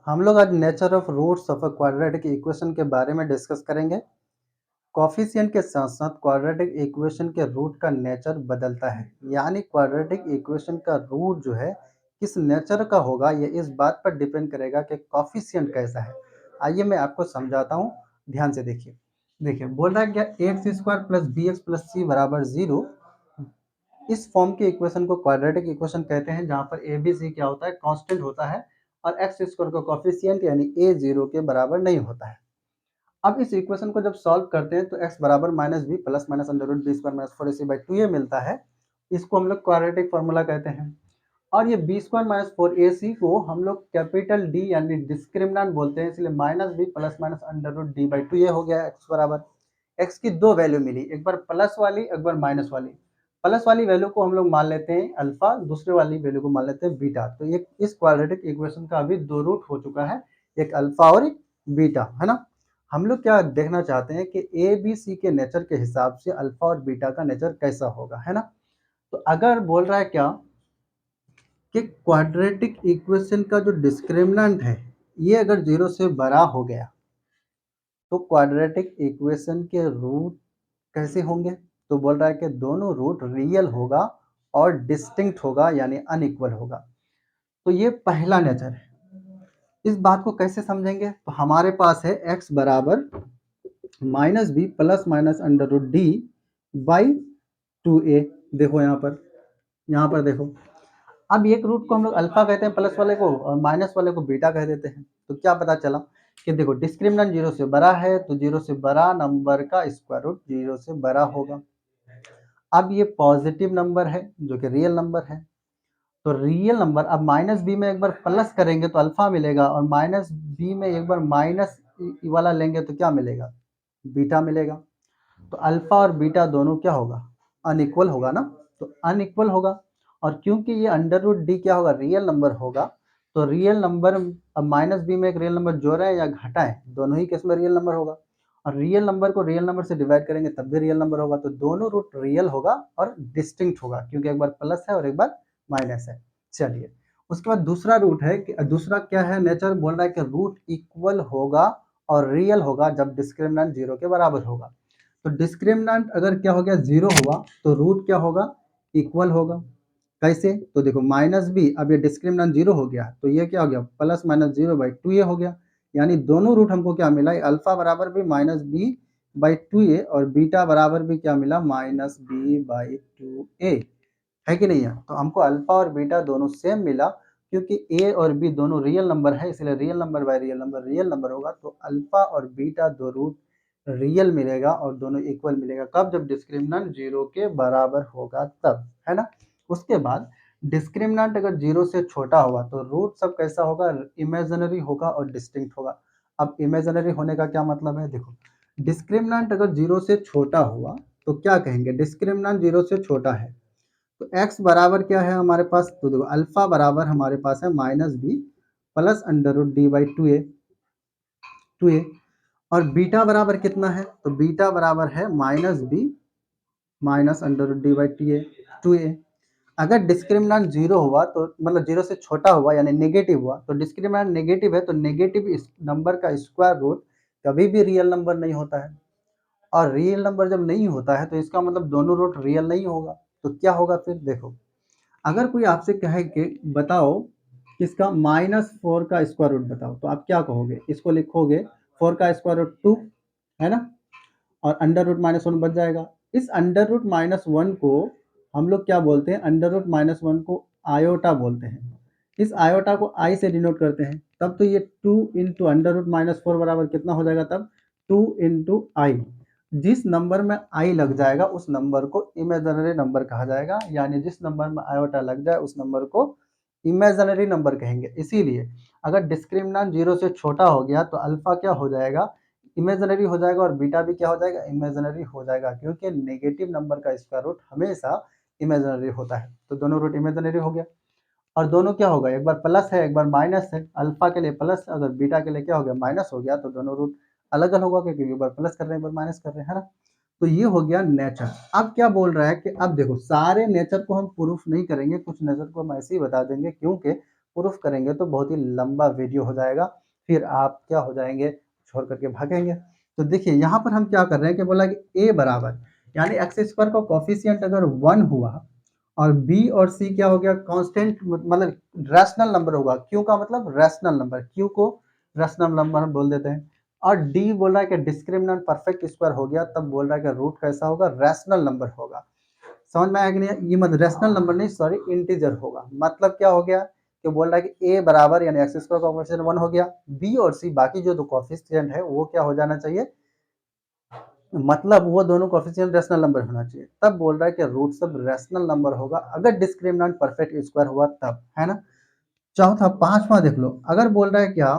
हम लोग आज nature of roots of a quadratic equation के बारे में डिस्कस करेंगे। कोफिशिएंट के साथ साथ क्वाड्रेटिक इक्वेशन के रूट का नेचर बदलता है, यानी क्वाड्रेटिक इक्वेशन का रूट जो है किस नेचर का होगा, ये इस बात पर डिपेंड करेगा कि कोफिशिएंट कैसा है। आइए मैं आपको समझाता हूँ, ध्यान से देखिए। देखिए बोल रहा है क्या, x square plus b x plus c बराबर जीरो। इस फॉर्म के इक्वेशन को क्वाड्रेटिक इक्वेशन कहते हैं, जहाँ पर ए बी सी क्या होता है, कांस्टेंट होता है और एक्स स्क्वायर का कोफिशिएंट यानी ए जीरो के बराबर नहीं होता है। अब इस इक्वेशन को जब सॉल्व करते हैं तो x बराबर minus b plus minus under root b square minus four a c by two ये मिलता है। इसको हम लोग क्वाड्रेटिक फार्मूला कहते हैं। और ये B square minus four a सी को हम लोग कैपिटल डी यानी डिस्क्रिमिनेंट बोलते हैं, इसलिए minus b plus minus under root d by two ये हो गया x बराबर। x की दो वैल्यू मिली, एक बार प्लस वाली एक बार माइनस वाली। प्लस वाली वैल्यू को हम लोग मान लेते हैं अल्फा, दूसरे वाली वैल्यू को मान लेते हैं बीटा। तो ये इस क्वाड्रेटिक इक्वेशन का अभी दो रूट हो चुका है, एक अल्फा और एक बीटा, है ना। हम लोग क्या देखना चाहते हैं कि ए बी सी के नेचर के हिसाब से अल्फा और बीटा का नेचर कैसा होगा, है ना। तो अगर बोल रहा है क्या कि क्वाड्रेटिक इक्वेशन का जो डिस्क्रिमिनेंट है ये अगर जीरो से बड़ा हो गया तो क्वाड्रेटिक इक्वेशन के रूट कैसे होंगे। तो बोल रहा है कि दोनों रूट रियल होगा और डिस्टिंक्ट होगा यानी अनइक्वल होगा। तो ये पहला नेचर है। इस बात को कैसे समझेंगे, तो हमारे पास है x बराबर minus b plus minus under root d by two a. देखो यहाँ पर देखो। अब एक रूट को हम लोग अल्फा कहते हैं प्लस वाले को, और माइनस वाले को बीटा कह देते हैं। तो क्या पता चला कि देखो डिस्क्रिमिनेंट जीरो से बड़ा है तो जीरो से बड़ा नंबर का स्क्वायर रूट जीरो से बड़ा होगा। अब ये पॉजिटिव नंबर है जो कि रियल नंबर है। तो रियल नंबर अब माइनस बी में एक बार प्लस करेंगे तो अल्फा मिलेगा, और माइनस बी में एक बार माइनस वाला लेंगे तो क्या मिलेगा, बीटा मिलेगा। तो अल्फा और बीटा दोनों क्या होगा, अनइक्वल होगा ना। तो अनइक्वल होगा, और क्योंकि ये अंडर रूट डी क्या होगा, रियल नंबर होगा। तो रियल नंबर, अब माइनस बी में एक रियल नंबर जोड़े या घटाएं, दोनों ही केस में रियल नंबर होगा। और रियल नंबर को रियल नंबर से डिवाइड करेंगे तब भी रियल नंबर होगा। तो दोनों रूट रियल होगा और डिस्टिंक्ट होगा, क्योंकि एक बार प्लस है और एक बार माइनस है। चलिए, उसके बाद दूसरा रूट है कि दूसरा क्या है नेचर, बोल रहा है कि रूट इक्वल होगा और रियल होगा जब डिस्क्रिमिनेंट जीरो के बराबर होगा। तो डिस्क्रिमिनेंट अगर क्या हो गया, जीरो हुआ तो रूट क्या होगा, इक्वल होगा। कैसे, तो देखो माइनस बी, अब ये डिस्क्रिमिनेंट जीरो हो गया तो ये क्या हो गया, plus minus zero by two ये हो गया। यानी दोनों रूट हमको क्या मिला, अल्फा बराबर भी minus B by two a और बीटा बराबर भी क्या मिला, माइनस बी बाई टू ए। है कि नहीं है। तो हमको अल्फा और बीटा दोनों सेम मिला, क्योंकि ए और बी दोनों रियल नंबर है, इसलिए real number by real number होगा। तो अल्फा और बीटा दो रूट रियल मिलेगा और दोनों इक्वल मिलेगा। कब, जब डिस्क्रिमिनेंट जीरो के बराबर होगा तब, है ना। उसके बाद डिस्क्रिमिनेंट अगर जीरो से छोटा होगा तो रूट सब कैसा होगा, इमेजिनरी होगा और डिस्टिंक्ट होगा। अब इमेजिनरी होने का क्या मतलब है, देखो डिस्क्रिमिनेंट अगर जीरो से छोटा हुआ तो क्या कहेंगे, डिस्क्रिमिनेंट जीरो से छोटा है तो x बराबर क्या है हमारे पास, तो देखो अल्फा बराबर हमारे पास है minus b plus under root d by two a. और बीटा बराबर कितना है, तो बीटा बराबर है minus b minus under root d by two a. अगर डिस्क्रिमिनेंट जीरो हुआ तो मतलब जीरो से छोटा हुआ यानी नेगेटिव हुआ, तो डिस्क्रिमिनेंट नेगेटिव है तो नेगेटिव नंबर का स्क्वायर रूट कभी भी रियल नंबर नहीं होता है। और रियल नंबर जब नहीं होता है तो इसका मतलब दोनों रूट रियल नहीं होगा। तो क्या होगा फिर, देखो अगर कोई आपसे कहे कि बताओ किसका माइनस फोर का स्क्वायर रूट बताओ, तो आप क्या कहोगे, इसको लिखोगे फोर का स्क्वायर रूट टू, है ना। और अंडर रूट माइनस वन बच जाएगा। इस अंडर रूट माइनस वन को हम लोग क्या बोलते हैं, अंडर रूट माइनस वन को आयोटा बोलते हैं। इस आयोटा को आई से डिनोट करते हैं। तब तो ये two into under root minus four बराबर कितना हो जाएगा, तब टू इंटू आई। जिस नंबर में आई लग जाएगा उस नंबर को इमेजिनरी नंबर कहा जाएगा, यानी जिस नंबर में आयोटा लग जाए उस नंबर को इमेजिनरी नंबर कहेंगे। इसीलिए अगर डिस्क्रिमिनेंट जीरो से छोटा हो गया तो अल्फा क्या हो जाएगा, इमेजिनरी हो जाएगा, और बीटा भी क्या हो जाएगा, इमेजिनरी हो जाएगा, क्योंकि नेगेटिव नंबर का स्क्वायर रूट हमेशा इमेजिनरी होता है। तो दोनों रूट इमेजिनरी हो गया। और दोनों क्या होगा, एक बार प्लस है एक बार माइनस है, अल्फा के लिए प्लस अगर बीटा के लिए क्या हो गया, माइनस हो गया, तो दोनों रूट अलग अलग होगा, क्योंकि एक बार प्लस कर रहे हैं एक बार माइनस कर रहे हैं, है ना। तो ये हो गया नेचर। अब क्या बोल रहा है कि अब देखो सारे नेचर को हम प्रूफ नहीं करेंगे, कुछ नेचर को हम ऐसे ही बता देंगे, क्योंकि प्रूफ करेंगे तो बहुत ही लंबा वीडियो हो जाएगा, फिर आप क्या हो जाएंगे, छोड़ करके भागेंगे। तो देखिए यहाँ पर हम क्या कर रहे हैं कि बोला कि ए बराबर, यानी एक्स स्क्वायर का कॉफिशियंट अगर 1 हुआ और बी और सी क्या हो गया, कांस्टेंट मतलब रैशनल नंबर होगा। क्यू का मतलब रैशनल नंबर, क्यू को रैशनल नंबर हम बोल देते हैं। और डी बोल रहा है कि डिस्क्रिमिनेंट परफेक्ट स्क्वायर हो गया, तब बोल रहा है कि रूट कैसा होगा, रैशनल नंबर होगा। समझ में आया कि नहीं? ये मतलब रैशनल नंबर नहीं, सॉरी इंटीजर होगा। मतलब क्या हो गया कि बोल रहा है कि ए बराबर यानी एक्स स्क्वायर का कोफिशिएंट 1 हो गया, बी और सी बाकी जो दो कोफिशिएंट है वो क्या हो जाना चाहिए, मतलब वो दोनों कोफिशिएंट रैशनल नंबर होना चाहिए। तब बोल रहा है कि रूट सब रैशनल नंबर होगा अगर डिस्क्रिमिनेंट परफेक्ट स्क्वायर हुआ तब, है ना। चौथा पांचवा देख लो, अगर बोल रहा है क्या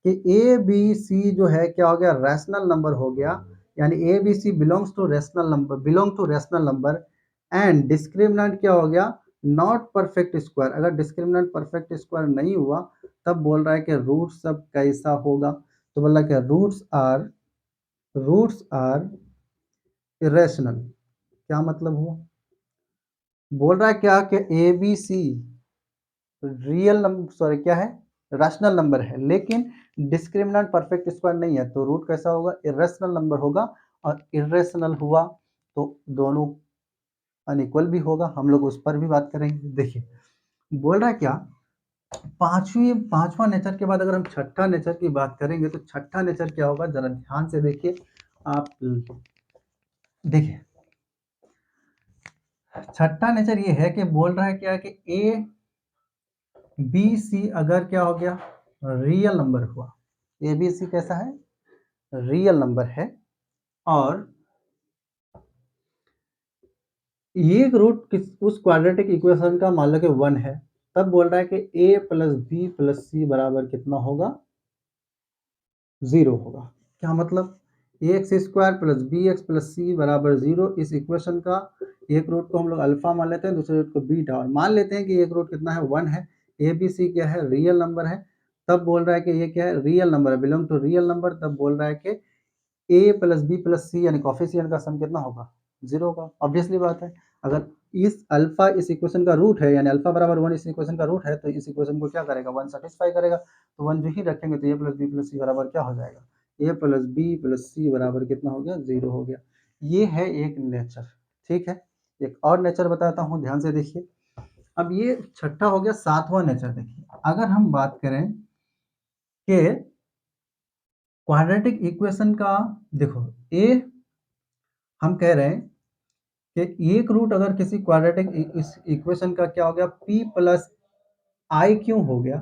कि ए बी सी जो है क्या हो गया, रैशनल नंबर हो गया, यानी a b c belongs to rational number, belong to rational number and discriminant क्या हो गया, नॉट परफेक्ट स्क्वायर। अगर डिस्क्रिमिनेंट परफेक्ट स्क्वायर नहीं हुआ तब बोल रहा है कि रूट सब कैसा होगा, तो बोल रहा है कि रूट्स आर इरेशनल। क्या मतलब हुआ, बोल रहा है क्या कि a b c real number, sorry क्या है, रैशनल नंबर है, लेकिन डिस्क्रिमिनेंट परफेक्ट स्क्वायर नहीं है, तो रूट कैसा होगा, इरेशनल नंबर होगा। और इरेशनल हुआ तो दोनों अनइक्वल भी होगा, हम लोग उस पर भी बात करेंगे। देखिए बोल रहा है क्या, पांचवा नेचर के बाद अगर हम छठा नेचर की बात करेंगे तो छठा नेचर क्या होगा, जरा ध्यान से देखिए आप। देखिए छठा नेचर ये है कि बोल रहा है क्या कि ए बी सी अगर क्या हो गया, रियल नंबर हुआ, ए बी सी कैसा है, रियल नंबर है, और ये रूट किस उस क्वाड्रेटिक इक्वेशन का मान लो कि 1 है, तब बोल रहा है कि a plus b plus c बराबर कितना होगा, 0 होगा। क्या मतलब, a x square plus b x plus c बराबर 0, इस इक्वेशन का एक रूट को हम लोग अल्फा मान लेते हैं, दूसरे रूट को बीटा, और मान लेते हैं कि एक रूट कितना है, 1 है। ए बी सी क्या है, रियल नंबर है, तब बोल रहा है कि ये क्या है, रियल नंबर है, बिलोंग टू रियल नंबर, तब बोल रहा है कि ए प्लस बी प्लस सी यानी कॉफिशिएंट का सम कितना होगा, 0 होगा। ऑब्वियसली बात है, अगर इस अल्फा इस इक्वेशन का रूट है, यानी अल्फा बराबर 1 इस इक्वेशन का रूट है, तो इस इक्वेशन को क्या करेगा, 1 सेटिस्फाई करेगा। तो 1 जो ही रखेंगे तो ए प्लस बी प्लस सी बराबर क्या हो जाएगा, ए प्लस बी प्लस सी बराबर कितना हो गया, 0 हो गया। ये है एक नेचर। ठीक है, एक और नेचर बताता हूँ, ध्यान से देखिए। अब ये छठा हो गया, सातवां नेचर देखिए। अगर हम बात करें कि क्वाड्रेटिक इक्वेशन का, देखो ए हम कह रहे हैं कि एक रूट अगर किसी क्वाड्रेटिक इस इक्वेशन का क्या हो गया, p प्लस आई क्यों हो गया,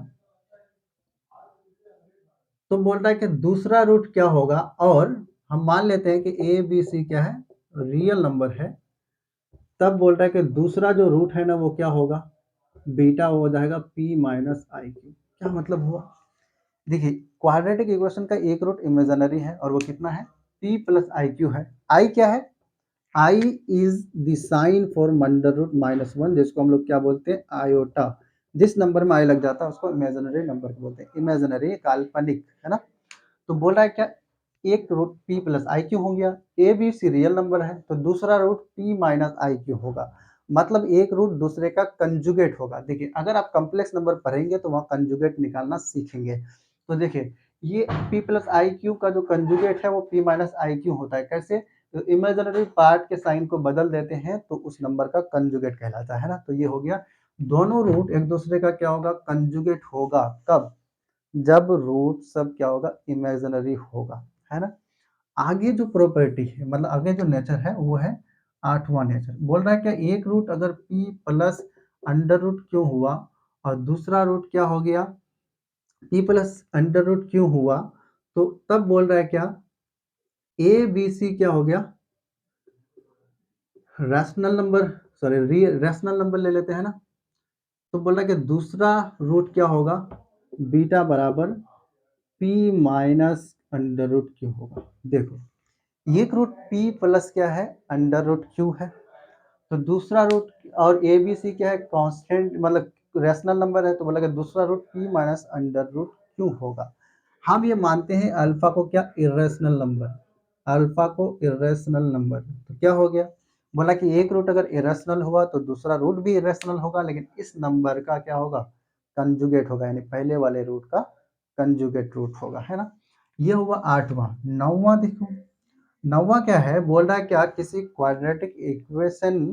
तो बोल रहा है कि दूसरा रूट क्या होगा, और हम मान लेते हैं कि ए बी सी क्या है, रियल नंबर है, तब बोल रहा है कि दूसरा जो रूट है ना वो क्या होगा, बीटा हो जाएगा p माइनस आई क्यू। क्या मतलब हुआ, देखिए क्वाड्रेटिक इक्वेशन का एक रूट इमेजिनरी है और वो कितना है, p प्लस आई क्यू है। आई क्या है, i is the sign for under root minus 1, जिसको हम लोग क्या बोलते हैं, आयोटा। जिस नंबर में आई लग जाता है उसको इमेजिनरी नंबर बोलते हैं, इमेजिनरी काल्पनिक, है ना। तो बोल रहा है क्या, एक root p plus i q हो गया, a b c real number है, तो दूसरा root p minus i q होगा, मतलब एक रूट दूसरे का कंजुगेट होगा। देखिए अगर आप कम्प्लेक्स नंबर पढ़ेंगे तो वहाँ कंजुगेट निकालना सीखेंगे। तो देखिए ये p प्लस आई क्यू का जो कंजुगेट है वो p माइनस आई क्यू होता है। कैसे, तो इमेजिनरी पार्ट के साइन को बदल देते हैं तो उस नंबर का कंजुगेट कहलाता है ना। तो ये हो गया, दोनों रूट एक दूसरे का क्या होगा, कंजुगेट होगा। कब, जब रूट सब क्या होगा, इमेजिनरी होगा, है ना। आगे जो प्रॉपर्टी है, मतलब आगे जो नेचर है वो है आठवां नेचर। बोल रहा है क्या, एक रूट अगर p प्लस अंडर रूट क्यों हुआ और दूसरा रूट क्या हो गया, p प्लस अंडर रूट क्यों हुआ, तो तब बोल रहा है क्या, ए बी सी क्या हो गया, rational number, sorry rational number ले लेते हैं ना। तो बोल रहा है कि दूसरा रूट क्या होगा, बीटा बराबर p minus under root q होगा। देखो एक रूट p प्लस क्या है, अंडर रूट क्यू है, तो दूसरा रूट, और ए बी सी क्या है, कांस्टेंट मतलब रैशनल नंबर है, तो बोला कि दूसरा root p minus under root q होगा। हम ये मानते हैं अल्फा को क्या, इरेशनल नंबर, अल्फा को इरेशनल नंबर, तो क्या हो गया, बोला कि एक रूट अगर इरेशनल हुआ तो दूसरा रूट भी इरेशनल होगा, लेकिन इस नंबर का क्या होगा, कंजुगेट होगा, यानी पहले वाले रूट का कंजुगेट रूट होगा, है ना। ये हुआ 8वां। 9वां देखो, 9वां क्या है, बोल रहा है क्या, किसी क्वाड्रेटिक इक्वेशन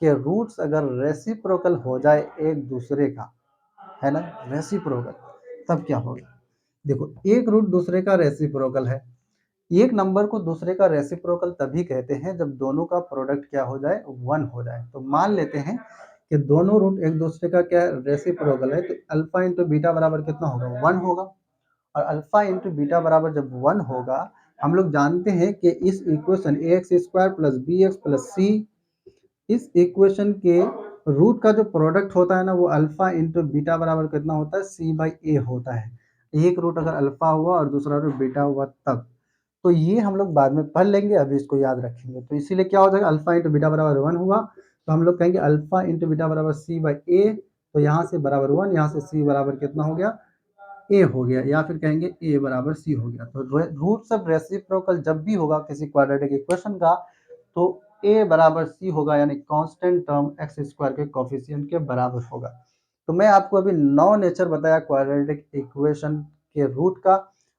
के रूट्स अगर रेसिप्रोकल हो जाए एक दूसरे का, है ना, रेसिप्रोकल, तब क्या होगा। देखो, एक रूट दूसरे का रेसिप्रोकल है, एक नंबर को दूसरे का रेसिप्रोकल तभी कहते हैं जब दोनों का प्रोडक्ट क्या हो जाए, 1 हो जाए। तो मान लेते हैं कि दोनों रूट एक दूसरे का क्या रेसिप्रोकल है, तो अल्फा इंटू बीटा बराबर कितना होगा, 1 होगा। और अल्फा इंटू बीटा बराबर जब 1 होगा, हम लोग जानते हैं कि इस equation a x square plus b x plus c, इस इक्वेशन के रूट का जो प्रोडक्ट होता है ना, वो अल्फा इंटू बीटा बराबर कितना होता है, सी बाई ए होता है। एक रूट अगर अल्फा हुआ और दूसरा रूट बीटा हुआ तब। तो ये हम लोग बाद में पढ़ लेंगे, अभी इसको याद रखेंगे। तो इसीलिए क्या हो जाएगा, अल्फा इंटू बीटा बराबर 1 हुआ, तो हम लोग कहेंगे अल्फा इंटू बीटा बराबर सी बाई ए। तो यहाँ से बराबर 1, यहाँ से सी बराबर कितना हो गया, ए हो गया, या फिर कहेंगे ए बराबर सी हो गया। तो रूट सब रेसिप्रोकल जब भी होगा किसी क्वाड्रेटिक इक्वेशन का, तो ए बराबर सी होगा, यानी कांस्टेंट टर्म एक्स स्क्वायर के कोफिशिएंट के बराबर होगा। तो मैं आपको अभी 9 नेचर बताया क्वाड्रेटिक इक्वेशन के रूट का।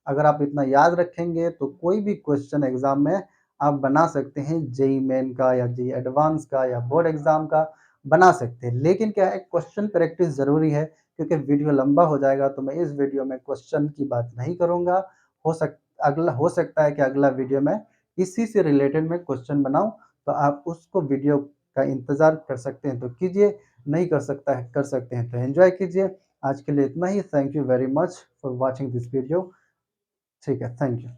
अगर आप इतना याद रखेंगे तो कोई भी क्वेश्चन एग्जाम में आप बना सकते हैं, जेई मेन का या जेई एडवांस का या बोर्ड एग्जाम का बना सकते हैं। लेकिन क्या है, क्वेश्चन प्रैक्टिस जरूरी है, क्योंकि वीडियो लंबा हो जाएगा तो मैं इस वीडियो में क्वेश्चन की बात नहीं करूंगा। हो सकता है कि अगला वीडियो में इसी से रिलेटेड मैं क्वेश्चन बनाऊं, तो आप उसको वीडियो का इंतजार कर सकते हैं तो कीजिए, नहीं कर सकता है कर सकते हैं तो एंजॉय कीजिए। आज के लिए इतना ही। Thank you very much for watching this video. ठीक है, थैंक यू।